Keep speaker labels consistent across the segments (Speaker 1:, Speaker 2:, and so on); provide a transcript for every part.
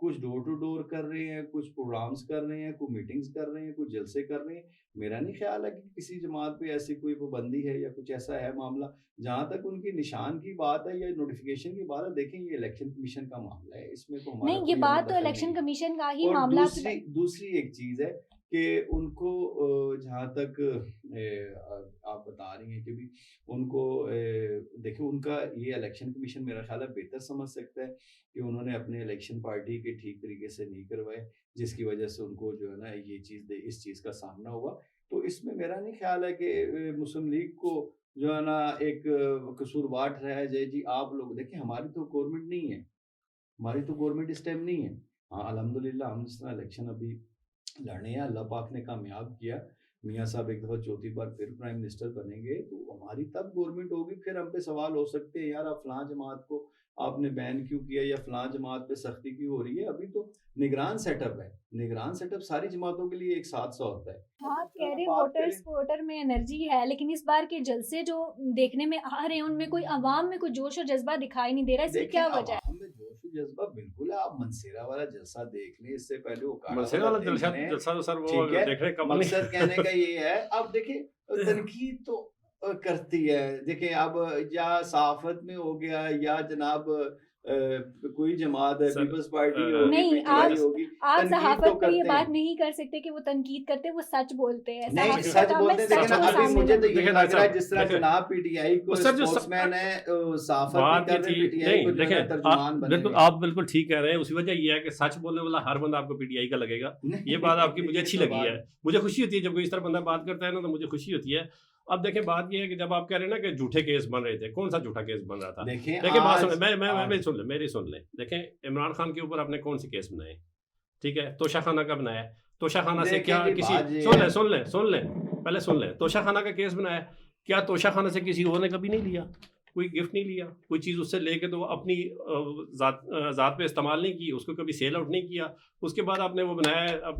Speaker 1: کچھ ڈور to door کر رہے ہیں، کچھ پروگرامز کر رہے ہیں، کوئی میٹنگز کر رہے ہیں، کچھ جلسے کر رہے ہیں. میرا نہیں خیال ہے کہ کسی جماعت پہ ایسی کوئی پابندی ہے یا کچھ ایسا ہے معاملہ. جہاں تک ان کی نشان کی بات ہے یا نوٹیفیکیشن کی بات ہے، دیکھیں یہ الیکشن کمیشن کا معاملہ ہے، اس میں تو ہمارا
Speaker 2: نہیں، یہ
Speaker 1: کوئی
Speaker 2: بات تو
Speaker 1: دخل
Speaker 2: الیکشن
Speaker 1: نہیں ہے.
Speaker 2: کمیشن کا ہی
Speaker 1: اور
Speaker 2: معاملہ.
Speaker 1: دوسری ایک چیز ہے کہ ان کو جہاں تک آپ بتا رہی ہیں کہ بھی ان کو دیکھیں ان کا یہ الیکشن کمیشن میرا خیال ہے بہتر سمجھ سکتا ہے کہ انہوں نے اپنے الیکشن پارٹی کے ٹھیک طریقے سے نہیں کروائے، جس کی وجہ سے ان کو جو ہے نا یہ چیز اس چیز کا سامنا ہوا. تو اس میں میرا نہیں خیال ہے کہ مسلم لیگ کو جو ہے نا ایک قصوروار ٹھہرایا جائے. جی آپ لوگ دیکھیں ہماری تو گورنمنٹ نہیں ہے، ہماری تو گورنمنٹ اس ٹائم نہیں ہے. ہاں الحمدللہ ہم جس طرح الیکشن ابھی لڑنے ہیں، اللہ پاک نے کامیاب کیا، میاں صاحب ایک دفعہ چوتھی بار پھر پرائم منسٹر بنیں گے تو ہماری تب گورنمنٹ ہوگی. پھر ہم پہ سوال ہو سکتے ہیں یار آپ فلاں جماعت کو آپ نے بین کیوں کیا یا فلاں جماعت پہ سختی کیوں ہو رہی ہے. ابھی تو نگران سیٹ اپ ہے، نگران سیٹ اپ ساری جماعتوں کے لیے ایک ساتھ سا ہوتا ہے.
Speaker 2: آپ کہہ رہے ووٹر میں انرجی ہے، لیکن اس بار کے جلسے جو دیکھنے میں آ رہے ہیں ان میں کوئی عوام میں کوئی جوش و جذبہ دکھائی نہیں دے رہا. اس کی کیا وجہ ہے؟
Speaker 1: عوام میں جوش و جذبہ بالکل ہے. آپ منصیرہ والا جلسہ دیکھ لیں، اس سے پہلے وہ
Speaker 3: منصیرہ والا جلسہ تو سر وہ دیکھنے کا
Speaker 1: مقصد کہنے کا یہ ہے. اب دیکھیں تنقید تو کرتی ہے، دیکھیں اب یا صحافت میں ہو گیا یا جناب کوئی جماعت ہے پیپلز پارٹی ہوگی،
Speaker 2: نہیں آپ صحافت پہ یہ بات
Speaker 1: ہیں.
Speaker 2: نہیں کر سکتے کہ وہ تنقید کرتے، وہ سچ بولتے ہیں.
Speaker 1: نہیں سچ بولتے ہیں، لیکن ابھی مجھے تو یہ لگ رہا ہے جس طرح جناب پی ٹی آئی کو اسپورٹس مین ہے صحافت بھی کر رہے ہیں، پی ٹی آئی کو جو ہے ترجمان بنے
Speaker 3: بالکل آپ بالکل ٹھیک کہہ رہے ہیں. اسی وجہ یہ ہے کہ سچ بولنے والا ہر بندہ آپ کو پی ٹی آئی کا لگے گا. یہ بات آپ کی مجھے اچھی لگی ہے، مجھے خوشی ہوتی ہے جب کوئی اس طرح بندہ بات کرتا ہے نا تو مجھے خوشی ہوتی ہے. اب دیکھیں بات یہ ہے کہ جب آپ کہہ رہے ہیں نا کہ جھوٹے کیس بن رہے تھے، کون سا جھوٹا کیس بن رہا تھا؟ دیکھیں بات سن لیں میری سن لیں. دیکھیں عمران خان کے اوپر آپ نے کون سے کیس بنائے؟ ٹھیک ہے، توشہ خانہ کا بنایا. توشہ خانہ سے کیا کسی سن لیں پہلے سن لیں. توشہ خانہ کا کیس بنایا، کیا توشہ خانہ سے کسی اور نے کبھی نہیں لیا؟ کوئی گفٹ نہیں لیا، کوئی چیز اس سے لے کے تو اپنی ذات پہ استعمال نہیں کی، اس کو کبھی سیل آؤٹ نہیں کیا. اس کے بعد آپ نے وہ بنایا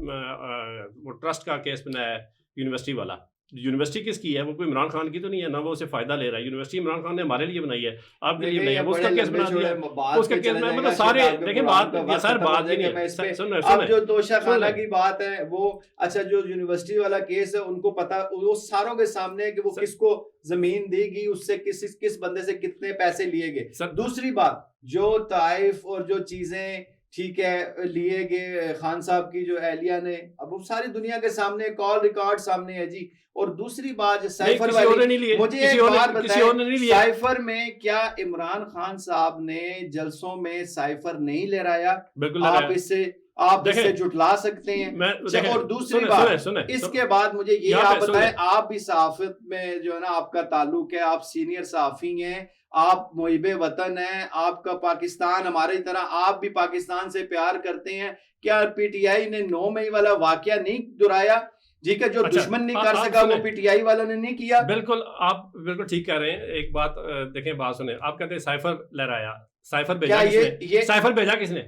Speaker 3: وہ ٹرسٹ کا کیس بنایا یونیورسٹی والا. یونیورسٹی کس کی ہے؟ وہ کوئی عمران خان کی تو نہیں ہے، نہ وہ اسے فائدہ لے رہا ہے. یونیورسٹی عمران خان نے ہمارے لیے بنائی ہے، آپ کے لیے بنائی ہے. اس کا کیس بنا دیا، اس کا کیس میں مطلب سارے دیکھیں بات یہ سارے بات نہیں ہے.
Speaker 1: اب جو توشہ خانہ کی بات ہے وہ اچھا جو یونیورسٹی والا کیس ہے ان کو پتا وہ ساروں کے سامنے ہے کہ وہ کس کو زمین دی گئی، اس سے کس بندے سے کتنے پیسے لیے گئے. دوسری بات جو طائف اور جو چیزیں ٹھیک ہے لیے گئے خان صاحب کی جو اہلیہ نے، اب وہ ساری دنیا کے سامنے کال ریکارڈ سامنے ہے جی. اور دوسری بات سائفر والی، مجھے ایک بات بتائیں سائفر میں کیا عمران خان صاحب نے جلسوں میں سائفر نہیں لہرایا؟ آپ اس سے جھٹلا سکتے ہیں. اور دوسری بات اس کے بعد مجھے یہ آپ بتائیں، آپ بھی صحافت میں جو ہے نا آپ کا تعلق ہے، آپ سینئر صحافی ہیں، آپ محب وطن ہیں، آپ کا پاکستان ہماری طرح آپ بھی پاکستان سے پیار کرتے ہیں. کیا پی ٹی آئی نے 9 مئی والا واقعہ نہیں دہرایا جی کہ جو دشمن نہیں کر سکا وہ پی ٹی آئی والوں نے نہیں کیا؟
Speaker 3: بالکل آپ بالکل ٹھیک کہہ رہے ہیں. ایک بات دیکھیں بات سنیں، آپ کہتے ہیں سائفر لہرایا، سائفر بھیجا کس نے؟ سائفر بھیجا کس نے؟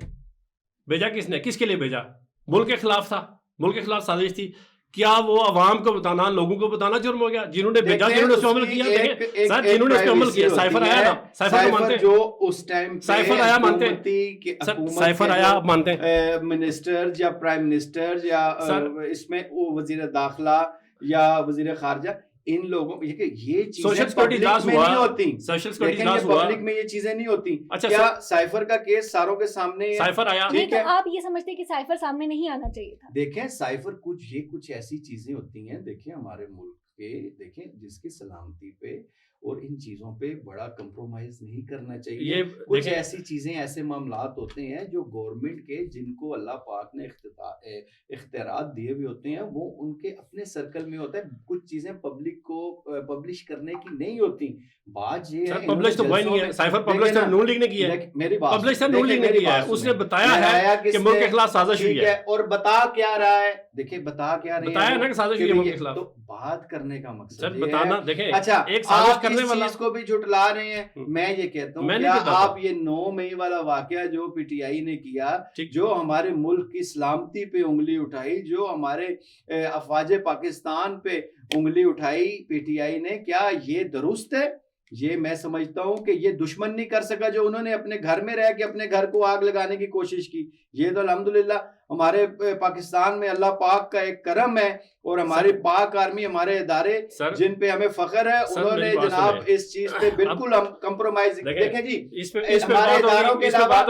Speaker 3: بھیجا کس نے؟ کس کے لیے بھیجا؟ ملک کے خلاف تھا، ملک کے خلاف سازش تھی. کیا وہ عوام کو بتانا، لوگوں کو بتانا جرم ہو گیا؟ جنہوں نے بھیجا، جنہوں نے اس پہ عمل کیا، دیکھیں سر جنہوں نے اس پہ عمل کیا. سائفر آیا نا، سائفر کو مانتے ہیں
Speaker 1: جو اس ٹائم
Speaker 3: سائفر آیا مانتے ہیں، سائفر آیا آپ مانتے ہیں
Speaker 1: منسٹر یا پرائم منسٹر یا اس میں وزیر داخلہ یا وزیر خارجہ، ان لوگوں یہ چیزیں پبلک میں نہیں ہوتی. پبلک میں یہ چیزیں نہیں ہوتی. کیا سائفر کا کیس ساروں کے سامنے
Speaker 3: سائفر آیا؟
Speaker 2: نہیں تو آپ یہ سمجھتے کہ سائفر سامنے نہیں آنا چاہیے تھا؟
Speaker 1: دیکھیں سائفر کچھ ایسی چیزیں ہوتی ہیں، دیکھیں ہمارے ملک کے، دیکھیں جس کی سلامتی پہ اور ان چیزوں پہ بڑا کمپرومائز نہیں کرنا چاہیے. کچھ ایسی چیزیں ایسے معاملات ہوتے ہیں جو گورنمنٹ کے جن کو اللہ پاک نے اختیارات دیے ہوئے ہوتے ہیں وہ ان کے اپنے سرکل میں ہوتا ہے. کچھ چیزیں پبلک کو پبلش کرنے کی نہیں ہوتی. بات یہ ہے
Speaker 3: پبلش تو وہی نہیں ہے، سائفر پبلش تو نون لیگ نے کیا ہے. میری بات پبلش تو نون لیگ نے کیا ہے، اس نے بتایا ہے کہ ملک کے خلاف سازش ہوئی ہے.
Speaker 1: اور بتا کیا رہا ہے؟ دیکھیں بتا کیا رہا ہے،
Speaker 3: بتایا نا کہ سازش ہوئی ہے ملک کے خلاف.
Speaker 1: تو بات کرنے کا مقصد
Speaker 3: سر بتانا، دیکھیں
Speaker 1: اچھا
Speaker 3: ایک سازش کرنے والا
Speaker 1: اس کو بھی جھٹلا رہے ہیں. میں یہ کہتا ہوں کیا آپ یہ 9 مئی والا واقعہ جو پی ٹی آئی نے کیا، جو ہمارے ملک کی سلامتی پہ انگلی اٹھائی، جو ہمارے افواج پاکستان پہ انگلی اٹھائی پی ٹی آئی نے، کیا یہ درست ہے؟ یہ میں سمجھتا ہوں کہ یہ دشمن نہیں کر سکا جو انہوں نے اپنے گھر میں رہ کے اپنے گھر کو آگ لگانے کی کوشش کی. یہ تو الحمدللہ ہمارے پاکستان میں اللہ پاک کا ایک کرم ہے, اور ہماری پاک آرمی, ہمارے ادارے جن پہ ہمیں فخر ہے, انہوں نے جناب اس چیز پہ بالکل ہم کمپرومائز. دیکھیں جی ہمارے اداروں کے علاوہ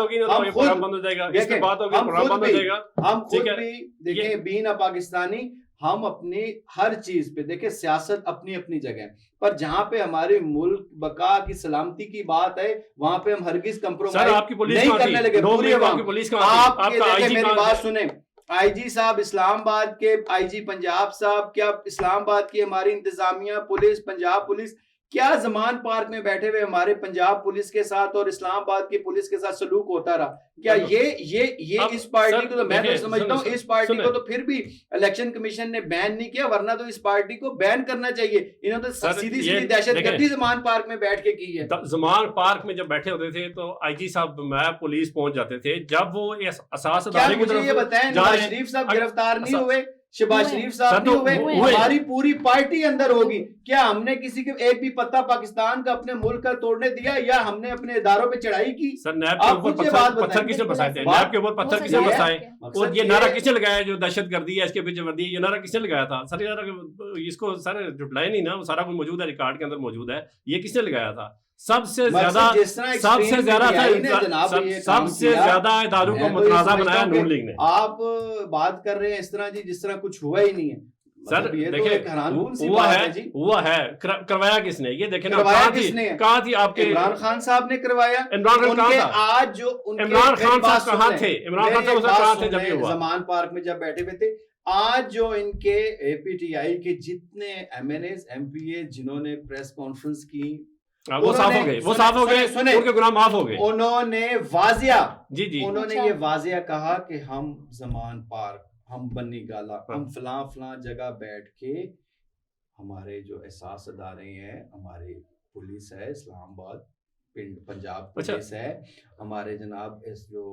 Speaker 1: ہم خود بھی دیکھیں بین پاکستانی, ہم اپنی ہر چیز پہ دیکھیں سیاست اپنی اپنی جگہ ہے, پر جہاں پہ ہمارے ملک بقا کی سلامتی کی بات ہے وہاں پہ ہم ہرگز کمپرومائز نہیں کرنے لگے. پوری عوام آپ میری بات سنیں, آئی جی صاحب اسلام آباد کے, آئی جی پنجاب صاحب, کیا اسلام آباد کی ہماری انتظامیہ پولیس, پنجاب پولیس, کیا زمان پارک میں بیٹھے ہوئے ہمارے پنجاب پولیس کے ساتھ اور اسلام آباد کی پولیس کے ساتھ سلوک ہوتا رہا؟ کیا یہ اس پارٹی کو, تو میں تو سمجھتا ہوں اس پارٹی کو تو پھر بھی الیکشن کمیشن نے بین نہیں کیا, ورنہ تو اس پارٹی کو بین کرنا چاہیے. انہوں نے سیدھی سیدھی دہشت گردی زمان پارک میں بیٹھ کے کی ہے.
Speaker 3: زمان پارک میں جب بیٹھے ہوتے تھے تو آئی جی صاحب میں پولیس پہنچ جاتے تھے, جب وہ اساس ادارے کی طرف,
Speaker 1: یہ بتائیں نواز شریف صاحب گرفتار نہیں ہوئے, شہباز شریف صاحب نہیں ہوئے, ہماری پوری پارٹی اندر ہوگی. کیا ہم نے کسی کے ایک بھی پتہ پاکستان کا اپنے ملک کا توڑنے دیا, یا ہم نے اپنے اداروں پہ چڑھائی کی؟
Speaker 3: سر نیب کے اوپر پتھر کس نے بسائے تھے, نیب کے اوپر پتھر کس نے بسائے, اور یہ نعرہ کس نے لگایا جو دہشت گردی ہے اس کے پیچھے وردی ہے, یہ نعرہ کس نے لگایا تھا؟ سر یار اس کو سر جھٹلائے نہیں نا, سارا کچھ موجود ہے, ریکارڈ کے اندر موجود ہے. یہ کس نے لگایا تھا؟ سب سے زیادہ اداروں کو متنازع بنایا نون لیگ نے.
Speaker 1: آپ بات کر رہے ہیں اس طرح جی جس طرح کچھ ہوا ہی نہیں ہے.
Speaker 3: سر دیکھیں ہوا ہے, کروایا کس نے؟ یہ دیکھیں نا, کہاں تھی آپ کے
Speaker 1: عمران خان صاحب نے کروایا.
Speaker 3: عمران خان کہاں تھا؟
Speaker 1: آج جو
Speaker 3: عمران خان صاحب کہاں تھے؟ عمران خان صاحب کہاں تھے جب یہ ہوا؟
Speaker 1: زمان پارک میں جب بیٹھے ہوئے تھے. آج جو ان کے اے پی ٹی آئی کے جتنے MNAs M P A جنہوں نے پریس کانفرنس کی,
Speaker 3: وہ صاف ہو گئے, ان کے گناہ معاف ہو گئے.
Speaker 1: انہوں نے واضح
Speaker 3: انہوں
Speaker 1: نے یہ واضح کہا کہ ہم زمان پارک, ہم بنی گالا, ہم فلاں فلاں جگہ بیٹھ کے ہمارے جو احساس ادارے ہیں, ہماری پولیس ہے اسلام آباد, پنجاب پولیس ہے, ہمارے جناب جو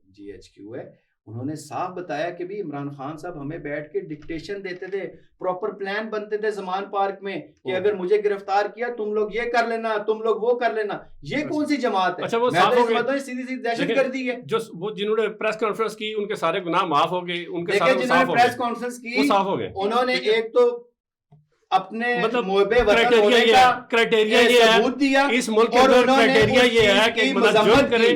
Speaker 1: جی ایچ کیو ہے, انہوں نے صاف بتایا کہ بھی عمران خان صاحب ہمیں بیٹھ کے ڈکٹیشن دیتے تھے, پراپر پلان بنتے تھے زمان پارک میں کہ اگر مجھے گرفتار کیا تم لوگ یہ کر لینا, تم لوگ وہ کر لینا. یہ کون سی جماعت ہے؟
Speaker 3: میں تو
Speaker 1: سمجھتا ہوں سیدھی سیدھی دہشت گردی ہے.
Speaker 3: جو وہ جنہوں نے پریس کانفرنس کی ان کے سارے گناہ معاف ہو گئے, ان کے
Speaker 1: سارے جنہوں نے پریس کانفرنس کی
Speaker 3: صاف ہو گئے.
Speaker 1: انہوں نے ایک تو اپنے
Speaker 3: محب وطن ہونے کا کرائٹیریا یہ
Speaker 1: ثبوت دیا,
Speaker 3: اس ملک کے اندر کرائٹیریا یہ ہے کہ
Speaker 1: مذمت کرے.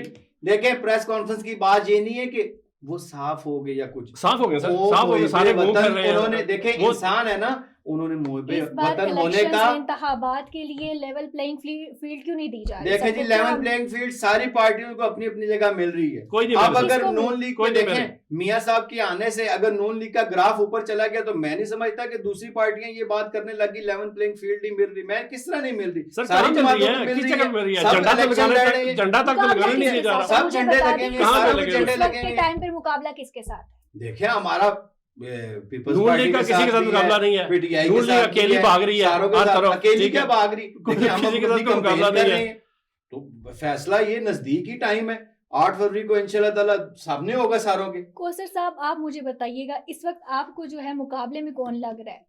Speaker 1: دیکھیں پریس کانفرنس کی بات یہ نہیں ہے کہ وہ صاف ہو گئے یا کچھ
Speaker 3: صاف ہو گئے, صاف ہو گئے سارے گھوم کر رہے ہیں.
Speaker 1: انہوں نے دیکھیں انسان ہے نا, انہوں نے محب وطن ہونے کا
Speaker 2: انتخابات کے لیے لیول پلینگ فیلڈ کیوں نہیں دی جا رہی؟
Speaker 1: دیکھیں جی لیول پلینگ فیلڈ ساری پارٹیوں کو اپنی اپنی جگہ مل رہی ہے.
Speaker 3: کوئی نہیں,
Speaker 1: اب اگر نون لیگ کو دیکھیں میاں صاحب کے آنے سے اگر نون لیگ کا گراف اوپر چلا گیا تو میں نہیں سمجھتا کہ دوسری پارٹیاں یہ بات کرنے لگی لیول پلینگ فیلڈ نہیں مل رہی. میں کس طرح نہیں مل رہی؟
Speaker 3: ساری جماعتوں کو مل رہی ہے. جھنڈا تک تو لگانے نہیں جا رہا,
Speaker 1: سب جھنڈے لگیں گے, سارے جھنڈے لگیں گے.
Speaker 2: ٹائم پر مقابلہ کس کے ساتھ؟
Speaker 1: دیکھیں ہمارا
Speaker 3: نون لیگ کا کسی کے ساتھ مقابلہ نہیں ہے, نون لیگ اکیلی بھاگ رہی ہے,
Speaker 1: اکیلی کیا بھاگ رہی,
Speaker 3: کسی کے ساتھ مقابلہ نہیں ہے.
Speaker 1: تو فیصلہ یہ نزدیکی ٹائم ہے, 8 فروری کو انشاءاللہ تعالیٰ سامنے ہوگا ساروں کے.
Speaker 2: کوثر صاحب آپ مجھے بتائیے گا اس وقت آپ کو جو ہے مقابلے میں کون لگ رہا ہے؟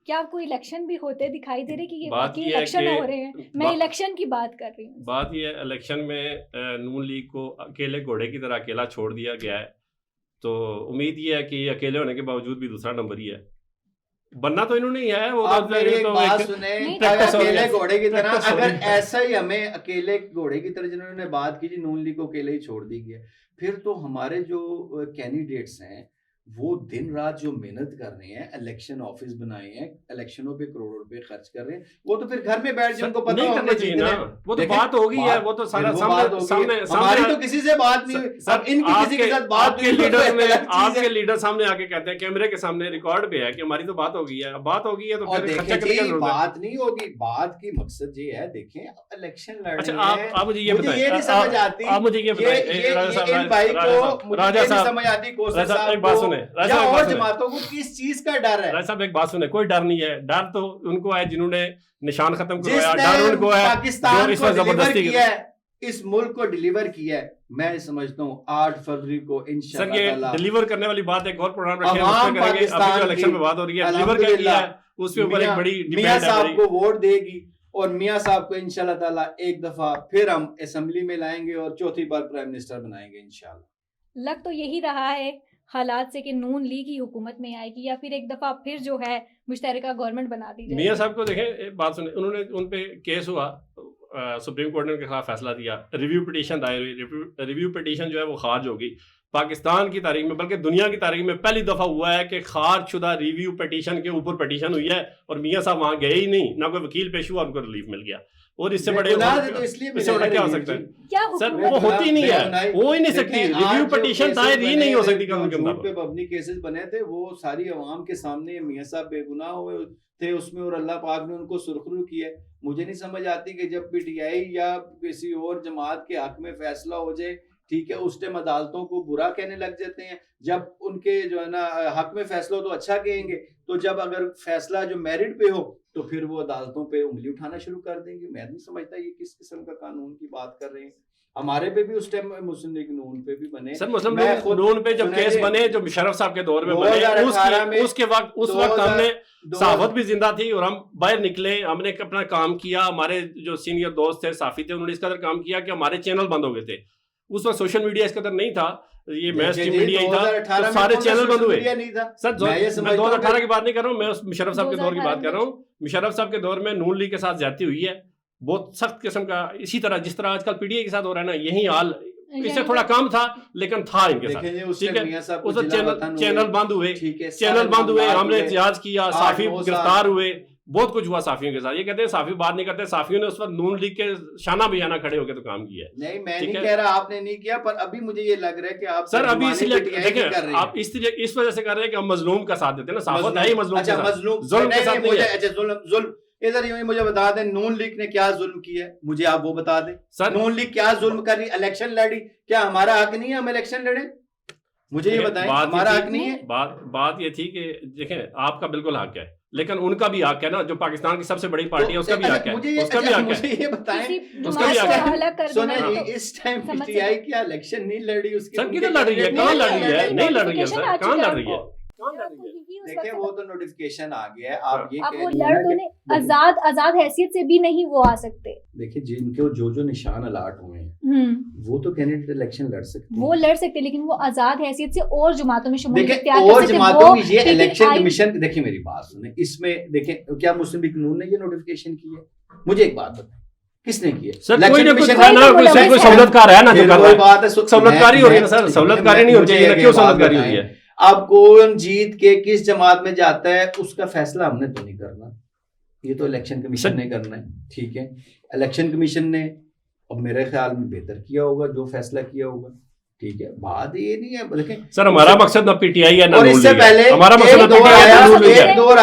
Speaker 2: کیا آپ کو الیکشن بھی ہوتے دکھائی دے رہے کہ یہ باقی الیکشن ہو رہے ہیں؟ میں الیکشن کی بات کر رہی ہوں.
Speaker 3: بات یہ ہے الیکشن میں نون لیگ کو اکیلے گھوڑے کی طرح اکیلا چھوڑ دیا گیا ہے, تو امید یہ ہے کہ اکیلے ہونے کے باوجود بھی دوسرا نمبر ہی ہے. بننا تو انہوں نے ہی ہے. وہ
Speaker 1: اکیلے گھوڑے کی طرح, اگر ایسا ہی ہمیں اکیلے گھوڑے کی طرح جنہوں نے بات کی جی نون لیگ کو اکیلے ہی چھوڑ دی گیا, پھر تو ہمارے جو کینڈیڈیٹس ہیں وہ دن رات جو محنت کر رہے ہیں, الیکشن آفس بنائے ہیں, الیکشنوں پہ کروڑ روپے خرچ کر رہے ہیں, وہ تو پھر گھر میں بیٹھ جن کو پتہ
Speaker 3: نہیں کرنا چاہیے نا. وہ تو بات ہو گئی ہے, وہ تو سارا سامنے
Speaker 1: ہماری تو کسی سے بات نہیں ہوئی. اب ان کی کسی کے ساتھ بات
Speaker 3: کے لیڈر سامنے آ کے کہتے ہیں کیمرے کے سامنے ریکارڈ پہ ہے کہ ہماری تو بات ہو گئی ہے. بات ہو گئی ہے تو
Speaker 1: پھر بات نہیں ہوگی. بات کی مقصد یہ ہے, دیکھیں الیکشن لڑ رہے ہیں.
Speaker 3: آپ مجھے یہ بتائیں,
Speaker 1: یہ نہیں سمجھ آتی,
Speaker 3: آپ مجھے یہ بتائیں
Speaker 1: ان بھائی کو مجھے نہیں سمجھ آتی کوثر صاحب کو یا اور جماعتوں کو کس چیز کا ڈر ہے.
Speaker 3: راجہ صاحب ایک بات سنیں, کوئی ڈر نہیں ہے. ڈر تو ان کو ہے جنہوں نے نشان ختم کروایا, ڈر ان کو ہے
Speaker 1: پاکستان کو ڈیلیور کیا ہے, اس ملک کو ڈیلیور کیا ہے. میں سمجھتا ہوں 8 فروری کو انشاءاللہ
Speaker 3: سر یہ ڈیلیور کرنے والی بات ایک اور پروگرام رکھیں اس پہ کریں گے. ابھی جو الیکشن پہ بات ہو رہی ہے ڈیلیور کیا کیا ہے اس پہ اوپر ایک بڑی ڈیبیٹ ہے.
Speaker 1: میاں صاحب کو ووٹ دے گی, اور میاں صاحب کو انشاءاللہ تعالیٰ ایک دفعہ پھر ہم اسمبلی میں لائیں گے اور چوتھی بار پرائم منسٹر بنائیں گے انشاءاللہ۔
Speaker 2: لگ تو یہی رہا ہے حالات سے کہ نون لیگ ہی حکومت میں آئے گی یا پھر ایک دفعہ پھر جو ہے مشترکہ گورنمنٹ بنا دی جائے گی۔
Speaker 3: میاں صاحب کو دیکھیں بات سنیں، انہوں نے ان پہ کیس ہوا، سپریم کورٹ نے ان کے خلاف فیصلہ دیا، ریویو پٹیشن دائر ہوئی، ریویو پٹیشن جو ہے وہ خارج ہو گئی۔ پاکستان کی تاریخ میں بلکہ دنیا کی تاریخ میں پہلی دفعہ ہوا ہے کہ خارج شدہ ریویو پٹیشن کے اوپر پٹیشن ہوئی ہے اور میاں صاحب وہاں گئے ہی نہیں، نہ کوئی وکیل پیش ہوا، ان کو ریلیف مل گیا۔ اور اس سے بڑے اس سے بڑا کیا ہو سکتا ہے سر؟ وہ ہوتی نہیں ہے، ہو ہی نہیں سکتی، ریویو پٹیشن دائر ہی نہیں ہو سکتی قانون کے مطابق۔
Speaker 1: پبلک کیسز بنے تھے وہ ساری عوام کے سامنے میاں صاحب بے گناہ ہوئے تھے اس میں، اور اللہ پاک نے ان کو سرخرو کیا ہے۔ مجھے نہیں سمجھ آتی کہ جب پی ٹی آئی یا کسی اور جماعت کے حق میں فیصلہ ہو جائے، ٹھیک ہے، اس ٹائم عدالتوں کو برا کہنے لگ جاتے ہیں، جب ان کے جو ہے نا حق میں فیصلہ ہو تو اچھا کہیں گے، تو جب اگر فیصلہ جو میرٹ پہ ہو تو پھر وہ عدالتوں پہ انگلی اٹھانا شروع کر دیں گے۔ میں نہیں سمجھتا یہ کس قسم کا قانون کی بات کر رہے ہیں۔ ہمارے پہ بھی اس ٹائم مسلم لیگ نون پہ بھی بنے
Speaker 3: سر، مسلم لیگ نون پہ جب کیس بنے جو مشرف صاحب کے دور میں بنے، اس وقت ہم نے صحافت بھی زندہ تھی اور ہم باہر نکلے، ہم نے اپنا کام کیا، ہمارے جو سینئر دوست تھے صحافی تھے انہوں نے اس قدر کام کیا کہ ہمارے چینل بند ہو گئے تھے۔ اس وقت سوشل میڈیا اس قدر نہیں تھا، یہ میس اسٹریم میڈیا ہی تھا، تو سارے چینل بند ہوئے۔ سر میں 2018 کی بات نہیں کر رہا ہوں، میں مشرف صاحب کے دور کی بات کر رہا ہوں۔ مشرف صاحب کے دور میں نون لیگ کے ساتھ زیادتی ہوئی ہے بہت سخت قسم کا، اسی طرح جس طرح آج کل پی ڈی اے کے ساتھ ہو رہا ہے نا، یہی حال، اس سے تھوڑا کام تھا لیکن تھا ان کے ساتھ، ٹھیک ہے۔ اس وقت چینل بند ہوئے، چینل بند ہوئے، ہم نے احتجاج کیا، صحافی گرفتار ہوئے، بہت کچھ ہوا صحافیوں کے ساتھ۔ یہ کہتے ہیں صحافی بات نہیں کرتے، صحافیوں نے اس وقت نون لیگ کے شانہ بجانہ کھڑے ہو کے تو کام کیا ہے۔
Speaker 1: نہیں میں نہیں کہہ رہا آپ نے نہیں کیا، پر ابھی مجھے یہ لگ رہا ہے کہ آپ
Speaker 3: سر ابھی اس لیے دیکھیں آپ اس وجہ سے کر رہے ہیں کہ ہم مظلوم کا ساتھ دیتے ہیں نا، صحافت ہے ہی مظلوم کے ساتھ، ظلم کے ساتھ نہیں ہے۔
Speaker 1: ظلم ادھر یوں مجھے بتا دیں نون لیگ نے کیا ظلم کیا ہے، مجھے آپ وہ بتا دیں۔ سر نون لیگ کیا ظلم کر رہی، الیکشن لڑی، کیا ہمارا حق نہیں ہے ہم الیکشن لڑیں؟ مجھے یہ بتائیں، ہمارا حق نہیں ہے؟
Speaker 3: بات یہ تھی کہ دیکھیں آپ کا بالکل حق ہے لیکن ان کا بھی حق ہے نا، جو پاکستان کی سب سے بڑی پارٹی ہے اس کا بھی حق ہے، اس کا بھی حق ہے۔
Speaker 1: مجھے یہ بتائیں
Speaker 3: اس کا بھی حق ہے۔
Speaker 1: سنیں اس ٹائم پی ٹی آئی کیا الیکشن نہیں لڑ رہی، اس کی
Speaker 3: سر کدھر لڑ رہی ہے، کہاں لڑ رہی ہے؟ نہیں لڑ رہی ہے سر، کہاں لڑ رہی ہے؟
Speaker 1: دیکھیں وہ تو نوٹیفکیشن آ گیا ہے، آپ یہ
Speaker 2: وہ لڑ تو نہیں، آزاد حیثیت سے بھی نہیں وہ آ سکتے۔
Speaker 1: دیکھیں جن کے جو نشان الاٹ ہوئے ہیں وہ تو کینڈیڈیٹ الیکشن لڑ سکتے ہیں،
Speaker 2: وہ لڑ سکتے لیکن وہ آزاد حیثیت سے اور جماعتوں میں شمولیت
Speaker 1: اختیار کر سکتے ہیں۔ اور جماعتوں میں یہ الیکشن کمیشن، دیکھیں میری بات سنیں، اس میں دیکھیں کیا مسلم لیگ نون نے یہ نوٹیفکیشن کی ہے؟ مجھے ایک بات بتائیں کس نے کی ہے؟
Speaker 3: سر کوئی نہ کوئی سہولت کار ہے نا، جو کر رہا ہے سہولت کاری ہو رہی ہے نا سر، سہولت کاری نہیں ہونی چاہیے نا، کیوں سہولت کاری ہو رہی ہے؟
Speaker 1: اب کون جیت کے کس جماعت میں جاتا ہے اس کا فیصلہ ہم نے تو نہیں کرنا، یہ تو الیکشن کمیشن نے کرنا ہے، ٹھیک ہے۔ الیکشن کمیشن نے اب میرے خیال میں بہتر کیا ہوگا جو فیصلہ کیا ہوگا، ٹھیک ہے۔ بات یہ نہیں ہے دیکھیں سر
Speaker 3: ہمارا مقصد نہ پی ٹی آئی ہے نہ
Speaker 1: اور اس سے پہلے
Speaker 3: ہمارا مقصد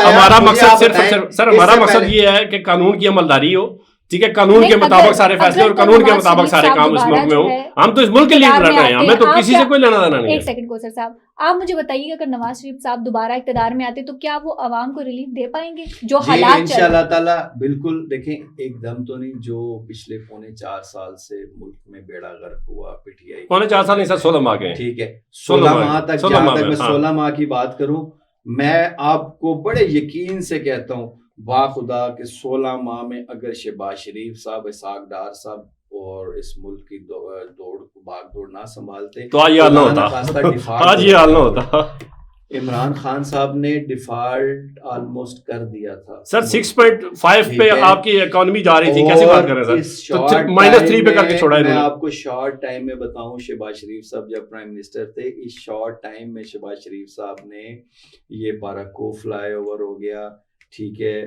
Speaker 3: ہمارا مقصد صرف سر ہمارا مقصد یہ ہے کہ قانون کی عملداری ہو، ٹھیک ہے، قانون کے مطابق سارے فیصلے اور قانون کے مطابق سارے کام اس ملک میں ہوں۔ ہم تو اس ملک کے لیے لڑ رہے ہیں، ہمیں تو کسی سے کوئی لینا دینا نہیں ہے۔
Speaker 2: ایک سیکنڈ کوثر صاحب، آپ مجھے بتائیے کہ اگر نواز شریف صاحب دوبارہ اقتدار میں آتے تو کیا وہ عوام کو ریلیف دے پائیں گے جو حالات
Speaker 1: انشاءاللہ تعالیٰ؟ بالکل، دیکھیں ایک دم تو نہیں، جو پچھلے 4.25 سال سے ملک میں بیڑا غرق ہوا پی ٹی آئی،
Speaker 3: 4.25 سال نہیں سر 16 ماہ گئے،
Speaker 1: ٹھیک ہے، 16 ماہ تک، جہاں تک میں 16 ماہ کی بات کروں، میں آپ کو بڑے یقین سے کہتا ہوں واہ خدا کہ 16 ماہ میں اگر شہباز شریف صاحب، اسحاق ڈار صاحب اور اس ملک کی بھاگ دوڑ نہ سنبھالتے
Speaker 3: تو آج یہ حال نہ ہوتا، آج یہ حال نہ ہوتا۔
Speaker 1: عمران خان صاحب نے ڈیفالٹ آلموسٹ کر دیا تھا
Speaker 3: سر، 6.5 پہ آپ کی اکانومی جا رہی تھی، کیسی بات کر رہے ہیں سر؟ -3 پہ کر کے چھوڑا ہے۔
Speaker 1: میں آپ کو شارٹ ٹائم میں بتاؤں، شہباز شریف صاحب جب پرائم منسٹر تھے، اس شارٹ ٹائم میں شہباز شریف صاحب نے یہ باراکو فلائی اوور ہو گیا، ٹھیک ہے،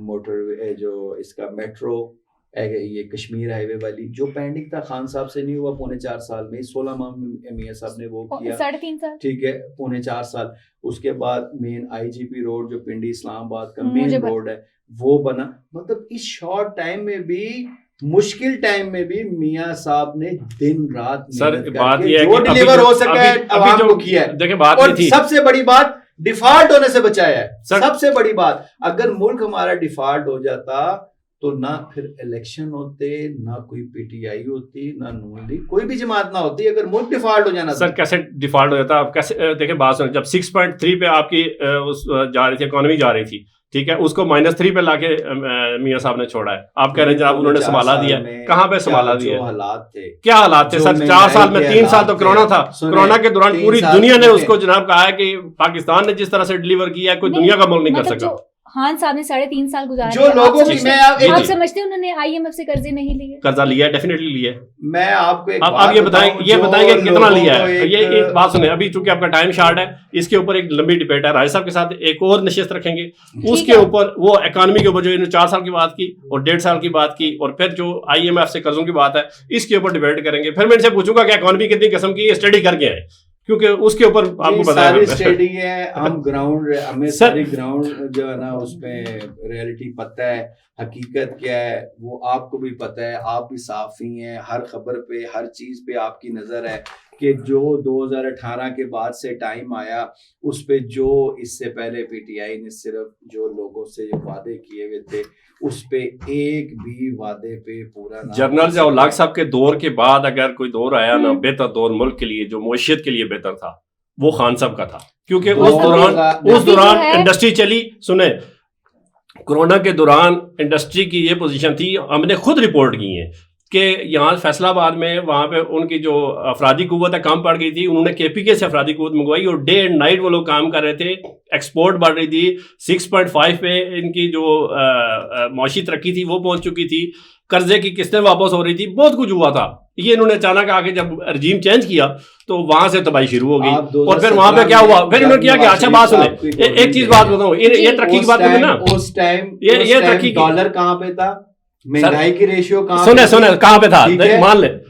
Speaker 1: موٹر جو اس کا میٹرو، یہ کشمیر ہائی وے والی جو پینڈنگ تھا خان صاحب سے نہیں ہوا 4.25 سال میں، 16 ماہ میں میاں صاحب نے وہ کیا،
Speaker 2: 3.5 سال،
Speaker 1: ٹھیک ہے، 4.25 سال۔ اس کے بعد مین آئی جی پی روڈ جو پنڈی اسلام آباد کا مین روڈ ہے وہ بنا۔ مطلب اس شارٹ ٹائم میں بھی، مشکل ٹائم میں بھی میاں صاحب نے دن رات محنت کر کے جو ڈیلیور ہو سکا ہے عوام کو کیا ہے۔
Speaker 3: دیکھیں بات
Speaker 1: اور سب سے بڑی بات ڈیفالٹ ہونے سے بچایا ہے، سب سے بڑی بات۔ اگر ملک ہمارا ڈیفالٹ ہو جاتا تو نہ پھر الیکشن ہوتے، نہ کوئی پی ٹی آئی ہوتی، نہ نون لیگ، کوئی بھی جماعت نہ ہوتی اگر ملک ڈیفالٹ ہو جانا.
Speaker 3: سر کیسے ڈیفالٹ ہو جاتا؟ آپ کیسے دیکھیں بات سنیں، جب 6.3 پہ آپ کی جا رہی تھی اکانومی جا رہی تھی، ٹھیک ہے، اس کو -3 پہ لا کے میاں صاحب نے چھوڑا ہے. آپ کہہ رہے ہیں جناب انہوں نے سنبھالا دیا، کہاں پہ سنبھالا دیا؟
Speaker 1: حالات تھے،
Speaker 3: کیا حالات تھے سر؟ 4 سال میں 3 سال تو کرونا تھا. کرونا کے دوران پوری دنیا نے اس کو جناب کہا ہے کہ پاکستان نے جس طرح سے ڈیلیور کیا ہے کوئی دنیا کا ملک نہیں کر سکا.
Speaker 2: خان صاحب نے 3.5 سال گزارے،
Speaker 1: جو لوگوں کی میں
Speaker 2: آپ سمجھتے ہیں انہوں نے آئی ایم ایف سے قرضے نہیں لیے؟
Speaker 3: قرضہ لیا ہے، ڈیفینیٹلی لیا ہے.
Speaker 1: میں آپ کو
Speaker 3: آپ یہ بتائیں کہ کتنا لیا ہے. یہ ایک بات سنیں، ابھی چونکہ آپ کا ٹائم شارٹ ہے، اس کے اوپر ایک لمبی ڈبیٹ ہے. راجہ صاحب کے ساتھ ایک اور نشست رکھیں گے، اس کے اوپر وہ اکانومی کے اوپر جو انہوں نے 4 سال کی بات کی اور 1.5 سال کی بات کی، اور پھر جو آئی ایم ایف سے قرضوں کی بات ہے اس کے اوپر ڈبیٹ کریں گے. پھر میں ان سے پوچھوں گا کہ اکانومی کتنی قسم کی اسٹڈی کر کے ہے، کیونکہ اس کے اوپر آپ کو پتا ہے
Speaker 1: اسٹڈی ہے. ہم گراؤنڈ، ہمیں ساری گراؤنڈ جو ہے نا اس میں ریئلٹی پتہ ہے، حقیقت کیا ہے وہ آپ کو بھی پتہ ہے. آپ بھی صحافی ہیں، ہر خبر پہ ہر چیز پہ آپ کی نظر ہے کہ جو 2018 کے بعد سے ٹائم آیا اس پہ جو اس سے پہلے پی ٹی آئی نے صرف جو لوگوں سے وعدے کیے ہوئے تھے اس پہ ایک بھی وعدے پہ پورا نہ.
Speaker 3: جنرل ضیاء الحق صاحب کے دور کے بعد اگر کوئی دور آیا نا بہتر دور ملک کے لیے، جو معیشت کے لیے بہتر تھا، وہ خان صاحب کا تھا. کیونکہ اس دوران انڈسٹری چلی. سنیں، کرونا کے دوران انڈسٹری کی یہ پوزیشن تھی، ہم نے خود رپورٹ کی ہیں کہ یہاں فیصلہ آباد میں وہاں پہ ان کی جو افرادی قوت ہے کام پڑ گئی تھی. انہوں نے کے پی کے سے افرادی قوت منگوائی اور ڈے اینڈ نائٹ وہ لوگ کام کر رہے تھے. ایکسپورٹ بڑھ رہی تھی، 6.5 پہ ان کی جو معاشی ترقی تھی وہ پہنچ چکی تھی. قرضے کی قسطیں واپس ہو رہی تھی، بہت کچھ ہوا تھا. یہ انہوں نے اچانک آ کے جب رجیم چینج کیا تو وہاں سے تباہی شروع ہو گئی. اور پھر وہاں پہ کیا ہوا؟ پھر انہوں نے کیا کہ اچھا بات سنیں، ایک چیز بات بتاؤں، یہ ترقی کی بات کریں نا،
Speaker 1: اس ٹائم
Speaker 3: یہ ترقی
Speaker 1: ڈالر کہاں پہ تھا، مہنگائی کی ریشیو کہاں،
Speaker 3: سنیں کہاں پہ تھا،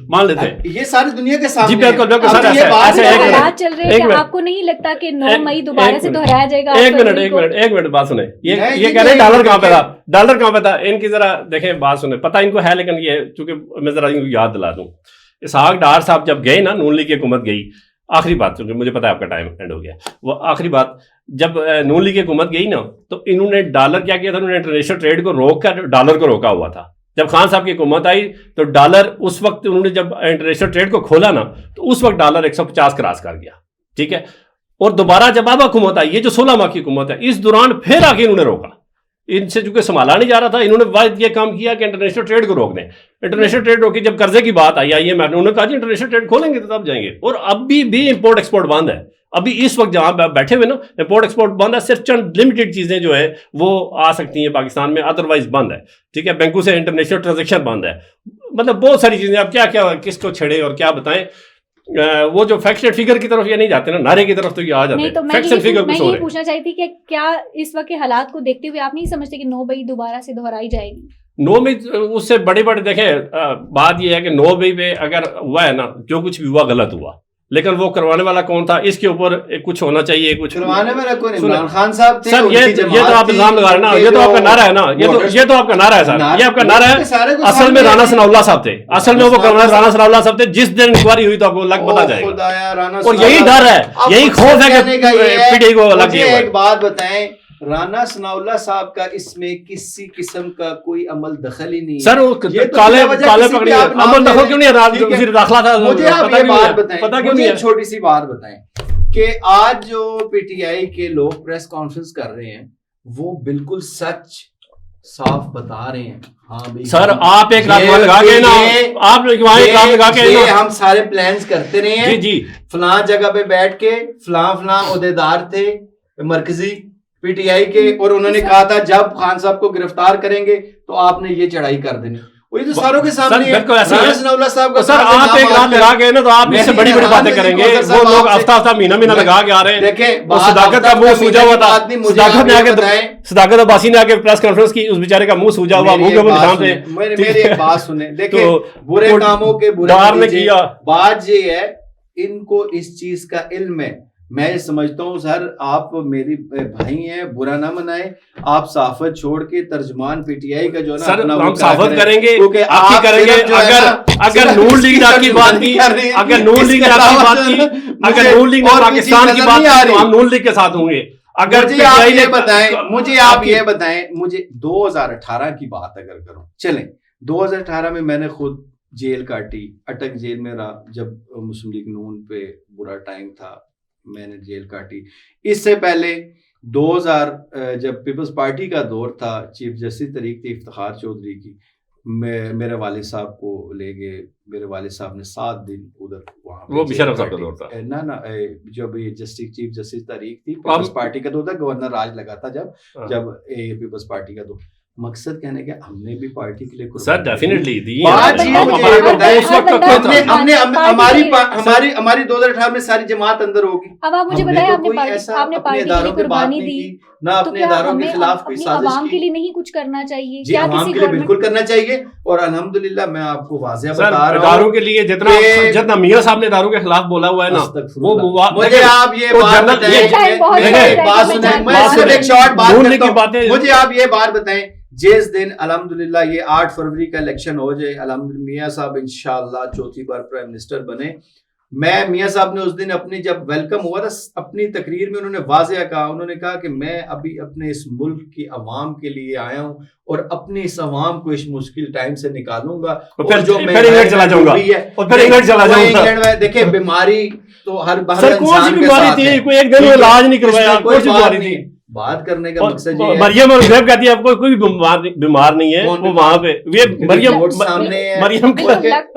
Speaker 3: مان لیتے ہیں
Speaker 1: یہ ساری دنیا کے سامنے.
Speaker 3: جی بالکل بالکل سر،
Speaker 2: حالات چل رہے ہیں. آپ کو نہیں لگتا کہ 9 مئی دوبارہ سے دہرایا جائے گا؟
Speaker 3: ایک منٹ بات سنیں. یہ کہہ رہے ہیں ڈالر کہاں پہ تھا، ڈالر کہاں پہ تھا. ان کی ذرا دیکھیں بات سنیں، پتہ ان کو ہے لیکن یہ چونکہ میں ذرا ان کو یاد دلا دوں. اسحاق ڈار صاحب جب گئے نا، نون لیگ کی حکومت گئی، آخری بات چونکہ مجھے پتا ہے آپ کا ٹائم اینڈ ہو گیا، وہ آخری بات، جب نون لیگ کی حکومت گئی نا تو انہوں نے ڈالر کیا کیا تھا، انہوں نے انٹرنیشنل ٹریڈ کو روک کر ڈالر کو روکا ہوا تھا. جب خان صاحب کی حکومت آئی تو ڈالر اس وقت انہوں نے جب انٹرنیشنل ٹریڈ کو کھولا نا تو اس وقت ڈالر 150 کراس کر گیا، ٹھیک ہے. اور دوبارہ جب اب حکومت آئی، یہ جو 16 ماہ کی حکومت ہے، اس دوران پھر آ کے انہوں نے روکا. ان سے چونکہ سنبھالا نہیں جا رہا تھا، انہوں نے واحد یہ کام کیا کہ انٹرنیشنل ٹریڈ کو روک دیں. انٹرنیشنل ٹریڈ روکی. جب قرضے کی بات آئی ایم ایف نے، انہوں نے کہا جی انٹرنیشنل ٹریڈ کھولیں گے تو تب جائیں گے. اور ابھی بھی امپورٹ ایکسپورٹ بند ہے. ابھی اس وقت جہاں بیٹھے ہوئے نا امپورٹ ایکسپورٹ بند ہے. صرف چند لمیٹڈ چیزیں جو ہے وہ آ سکتی ہیں پاکستان میں، ادروائز بند ہے، ٹھیک ہے. بینکوں سے انٹرنیشنل ٹرانزیکشن بند ہے. مطلب بہت ساری چیزیں. اب کیا کیا کس کو چھڑے اور کیا بتائیں. وہ جو فیکٹس اینڈ فگر کی طرف یہ نہیں جاتے نا، نعرے کی طرف تو یہ آ جاتے ہیں. فیکٹس اینڈ فگر کچھ اور ہے.
Speaker 2: میں پوچھنا چاہتی تھی کہ کیا اس وقت کے حالات کو دیکھتے ہوئے آپ نہیں سمجھتے کہ 9 مئی دوبارہ سے دہرائی جائے گی؟
Speaker 3: 9 مئی اس سے بڑے دیکھیں بات یہ ہے کہ 9 مئی پہ اگر ہوا ہے نا، جو کچھ بھی ہوا غلط ہوا، لیکن وہ کروانے والا کون تھا اس کے اوپر کچھ ہونا چاہیے. کچھ
Speaker 1: کروانے والا کون؟ عمران خان صاحب تھے.
Speaker 3: سر یہ تو آپ الزام لگا رہے ہیں نا، یہ تو آپ کا نعرہ ہے نا، یہ تو آپ کا نعرہ ہے سر، یہ آپ کا نعرہ ہے. اصل میں رانا ثناء اللہ صاحب تھے، اصل میں وہ کروانے رانا ثناء اللہ صاحب تھے. جس دن انکوائری ہوئی تو آپ کو لگ پتا جائے گا. اور یہی ڈر ہے، یہی خوف ہے کہ پی ٹی آئی کو لگ گیا.
Speaker 1: ایک بات بتائیں، رانا ثناء اللہ صاحب کا اس میں کسی قسم کا کوئی عمل دخل ہی نہیں
Speaker 3: سر. وہ کالے پکڑے عمل دخل کیوں نہیں؟ وزیر داخلہ تھا.
Speaker 1: مجھے آپ یہ بات بتائیں، پتہ کیوں نہیں؟ چھوٹی سی بات بتائیں کہ آج جو پی ٹی آئی کے لوگ پریس کانفرنس کر رہے ہیں وہ بالکل سچ صاف بتا رہے ہیں. ہاں بھائی
Speaker 3: سر آپ ایک رات لگا کے نا، آپ وہاں ایک رات لگا کے
Speaker 1: ہم سارے پلانز کرتے رہے ہیں.
Speaker 3: جی
Speaker 1: فلاں جگہ پہ بیٹھ کے فلاں عہدیدار تھے مرکزی پی ٹی آئی کے، اور انہوں نے کہا تھا جب خان صاحب کو گرفتار کریں گے تو آپ نے یہ چڑھائی کر دینی. وہی تو ساروں کے سامنے
Speaker 3: سر آپ ایک رات لگا کے نا تو آپ اس سے بڑی بڑی باتیں کریں گے. وہ لوگ ہفتہ مہینہ لگا کے آ رہے ہیں.
Speaker 1: دیکھیں
Speaker 3: صداقت کا منہ سوجا ہوا تھا. صداقت عباسی نے آ کے پریس کانفرنس کی، اس بیچارے کا منہ سوجا ہوا، منہ کے اوپر نشان تھے.
Speaker 1: میری ایک بات سنیں، دیکھیں برے کاموں کے برے نے کیا. بات یہ ہے ان کو اس چیز کا علم ہے. میں سمجھتا ہوں سر آپ میری بھائی ہیں، برا نہ منائیں. آپ صحافت چھوڑ کے ترجمان پی ٹی آئی کا جو ہے نا
Speaker 3: ہم صحافت کریں گے، آپ کی کریں گے. اگر نون لیگ نے کی بات کی، اگر نون لیگ نے کی بات کی، اگر نون لیگ نے پاکستان کی بات کی تو ہم نون لیگ کے ساتھ ہوں گے. اگر
Speaker 1: مجھے آپ یہ بتائیں مجھے 2018 کی بات اگر کروں، چلیں 2018 میں میں نے خود جیل کاٹی، اٹک جیل میں رہا، جب مسلم لیگ نون پہ برا ٹائم تھا میں نے جیل کاٹی. اس سے پہلے 2000 جب پیپلز پارٹی کا دور تھا، چیف جسٹس تحریک تھی افتخار چودھری کی، میرے والد صاحب کو لے گئے، میرے والد صاحب نے 7 دن ادھر وہاں
Speaker 3: وہ مشرف صاحب کا دور تھا
Speaker 1: نا جب یہ چیف جسٹس تحریک تھی، پیپلز پارٹی کا دور تھا، گورنر راج لگا تھا جب پیپلز پارٹی کا دور. مقصد کہنے کہ ہم نے بھی پارٹی کے لیے
Speaker 3: سر ڈیفینیٹلی دی
Speaker 1: ہماری 2018 میں ساری جماعت اندر ہوگی.
Speaker 2: اب آپ مجھے بتائیں آپ نے پارٹی کے لیے قربانی دی
Speaker 1: نہ اپنے اداروں کے خلاف کوئی سازش
Speaker 2: عوام کے
Speaker 1: کی.
Speaker 2: لیے نہیں کچھ کرنا چاہیے؟
Speaker 1: جی عوام کے لیے بالکل کرنا چاہیے، اور الحمدللہ میں آپ کو واضح بتا رہا ہوں
Speaker 3: اداروں کے لیے جتنا میاں صاحب نے اداروں کے خلاف بولا ہوا ہے نا، وہ
Speaker 1: مجھے آپ یہ مجھے آپ یہ بات بتائیں، جس دن الحمدللہ یہ 8 فروری کا الیکشن ہو جائے، الحمدللہ میاں صاحب انشاءاللہ چوتھی بار پرائم منسٹر بنے، میں میاں صاحب نے اس دن اپنی جب ویلکم ہوا تھا اپنی تقریر میں انہوں نے واضح کہا، انہوں نے کہا کہ میں ابھی اپنے اس ملک کی عوام کے لیے آیا ہوں اور اپنے اس عوام کو اس مشکل ٹائم سے نکالوں گا، اور جو میں
Speaker 3: چلا جاؤں گا.
Speaker 1: دیکھیں بیماری تو ہر
Speaker 3: انسان کے ساتھ ہے، کوئی ایک دن علاج نہیں کروایا، کوئی بیماری تھی.
Speaker 1: بات کرنے کا مقصد یہ ہے
Speaker 3: مریم اور زیب کہتی ہے اب کوئی بیمار نہیں ہے، وہ وہاں پہ
Speaker 1: مریم سامنے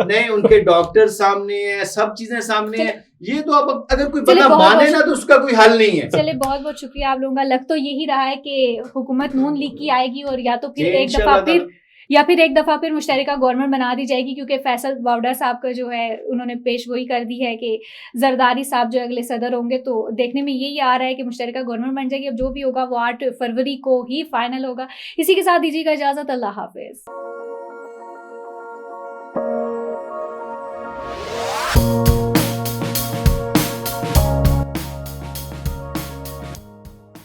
Speaker 1: نہیں، ان کے ڈاکٹر سامنے ہیں، سب چیزیں سامنے ہیں. یہ تو اب اگر کوئی بندہ مانے نا تو اس کا کوئی حل نہیں ہے.
Speaker 2: چلے بہت بہت شکریہ آپ لوگوں کا. لگ تو یہی رہا ہے کہ حکومت نون لیگ کی آئے گی، اور یا تو پھر ایک دفعہ پھر مشترکہ گورنمنٹ بنا دی جائے گی، کیونکہ فیصل واؤڈر صاحب کا جو ہے انہوں نے پیش گوئی کر دی ہے کہ زرداری صاحب جو اگلے صدر ہوں گے. تو دیکھنے میں یہی آ رہا ہے کہ مشترکہ گورنمنٹ بن جائے گی. اب جو بھی ہوگا وہ 8 فروری کو ہی فائنل ہوگا. اسی کے ساتھ دیجیے گا اجازت. اللہ حافظ.